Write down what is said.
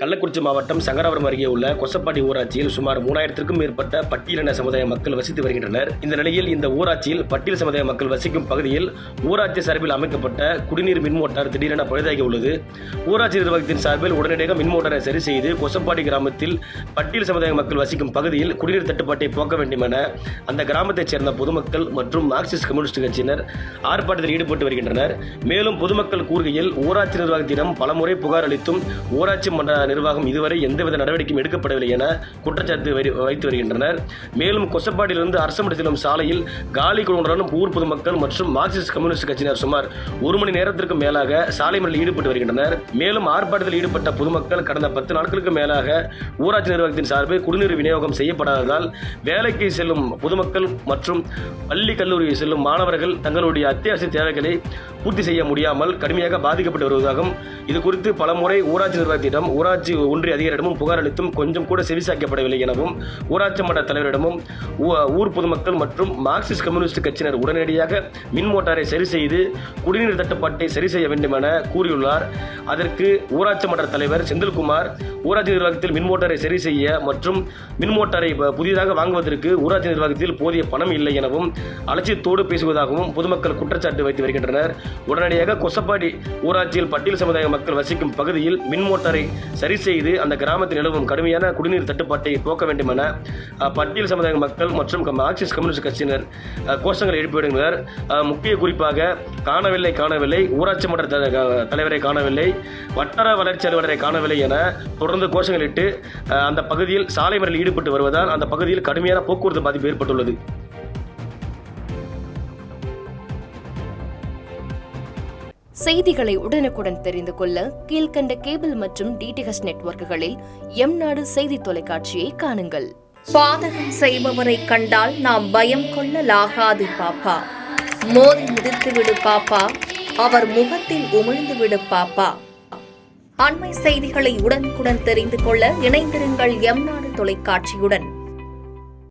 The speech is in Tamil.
கள்ளக்குறிச்சி மாவட்டம் சங்கராபுரம் அருகே உள்ள கொசப்பாடி ஊராட்சியில் சுமார் 3000க்கும் மேற்பட்ட பட்டியலின சமுதாய மக்கள் வசித்து வருகின்றனர். இந்த நிலையில் இந்த ஊராட்சியில் பட்டியல் சமுதாய மக்கள் வசிக்கும் பகுதியில் ஊராட்சி சார்பில் அமைக்கப்பட்ட குடிநீர் மின் மோட்டார் திடீரென பழுதாகி உள்ளது. ஊராட்சி நிர்வாகத்தின் சார்பில் உடனடியாக மின் மோட்டாரை சரி செய்து கொசப்பாடி கிராமத்தில் பட்டியல் சமுதாய மக்கள் வசிக்கும் பகுதியில் குடிநீர் தட்டுப்பாட்டை போக்க வேண்டும் என அந்த கிராமத்தைச் சேர்ந்த பொதுமக்கள் மற்றும் மார்க்சிஸ்ட் கம்யூனிஸ்ட் கட்சியினர் ஆர்ப்பாட்டத்தில் ஈடுபட்டு வருகின்றனர். மேலும் பொதுமக்கள் கூறுகையில் ஊராட்சி நிர்வாகத்திடம் பலமுறை புகார் அளித்தும் ஊராட்சி மன்ற நிர்வாகம் இதுவரை எந்தவித நடவடிக்கையும் எடுக்கப்படவில்லை என குற்றச்சாட்டு வைத்து வருகின்றனர். மேலும் கொசப்பாடியிலிருந்து அரசமடி செல்லும் சாலையில் காலி குழுவுடன் ஊர் பொதுமக்கள் மற்றும் மார்க்சிஸ்ட் கம்யூனிஸ்ட் கட்சியினர் சுமார் 1 மணி நேரத்திற்கு மேலாக சாலை மறியலில் ஈடுபட்டு வருகின்றனர். மேலும் ஆர்ப்பாட்டத்தில் ஈடுபட்ட பொதுமக்கள் கடந்த 10 நாட்களுக்கு மேலாக ஊராட்சி நிர்வாகத்தின் சார்பில் குடிநீர் விநியோகம் செய்யப்படாததால் வேலைக்கு செல்லும் பொதுமக்கள் மற்றும் பள்ளி கல்லூரி செல்லும் மாணவர்கள் தங்களுடைய அத்தியாவசிய தேவைகளை பூர்த்தி செய்ய முடியாமல் கடுமையாக பாதிக்கப்பட்டு வருவதாகவும் இது குறித்து பலமுறை ஊராட்சி நிர்வாகத்திடம் ஊராட்சி ஒன்றிய அதிகாரிடமும் புகார் அளித்தும் கொஞ்சம் கூட செவிசாய்க்கப்படவில்லை எனவும் ஊராட்சி மன்ற தலைவரிடமும் ஊர் பொதுமக்கள் மற்றும் மார்க்சிஸ்ட் கம்யூனிஸ்ட் கட்சியினர் உடனடியாக மின் மோட்டாரை சரி செய்து குடிநீர் தட்டுப்பாட்டை சரி செய்ய வேண்டும் என கூறியுள்ளார். அதற்கு ஊராட்சி மன்ற தலைவர் செந்தில்குமார் ஊராட்சி நிர்வாகத்தில் மின் மோட்டாரை சரி செய்ய மற்றும் மின் மோட்டாரை புதிதாக வாங்குவதற்கு ஊராட்சி நிர்வாகத்தில் போதிய பணம் இல்லை எனவும் அலட்சியத்தோடு பேசுவதாகவும் பொதுமக்கள் குற்றச்சாட்டு வைத்து வருகின்றனர். உடனடியாக கொசப்பாடி ஊராட்சியில் பட்டியல் சமுதாய மக்கள் வசிக்கும் பகுதியில் மின் மோட்டாரை சரி செய்து அந்த கிராமத்தில் நிலவும் கடுமையான குடிநீர் தட்டுப்பாட்டை போக்க வேண்டும் என பட்டியல் சமுதாய மக்கள் மற்றும் மார்க்சிஸ்ட் கம்யூனிஸ்ட் கட்சியினர் கோஷங்களை எழுப்பி வருகின்றனர். முக்கிய குறிப்பாக காணவில்லை ஊராட்சி மன்ற தலைவரை காணவில்லை, வட்டார வளர்ச்சி அலுவலரை காணவில்லை என தொடர்ந்து கோஷங்களிட்டு அந்த பகுதியில் சாலை மறியலில் ஈடுபட்டு வருவதால் அந்த பகுதியில் கடுமையான போக்குவரத்து பாதிப்பு ஏற்பட்டுள்ளது. செய்திகளை உடனுக்குடன் தெரிந்து கொள்ள கீழ்கண்ட கேபிள் மற்றும் டிடிஎச் நெட்வொர்க்குகளில் எம்நாடு செய்தி தொலைக்காட்சியை காணுங்கள். பாதகம் செய்பவரை கண்டால் நாம் பயம் கொள்ளலாகாது பாப்பா. மோதி மிதித்துவிடு பாப்பா, அவர் முகத்தில் உமிழ்ந்துவிடு பாப்பா. அண்மை செய்திகளை உடனுக்குடன் தெரிந்து கொள்ள இணைந்திருங்கள் எம்நாடு தொலைக்காட்சியுடன்.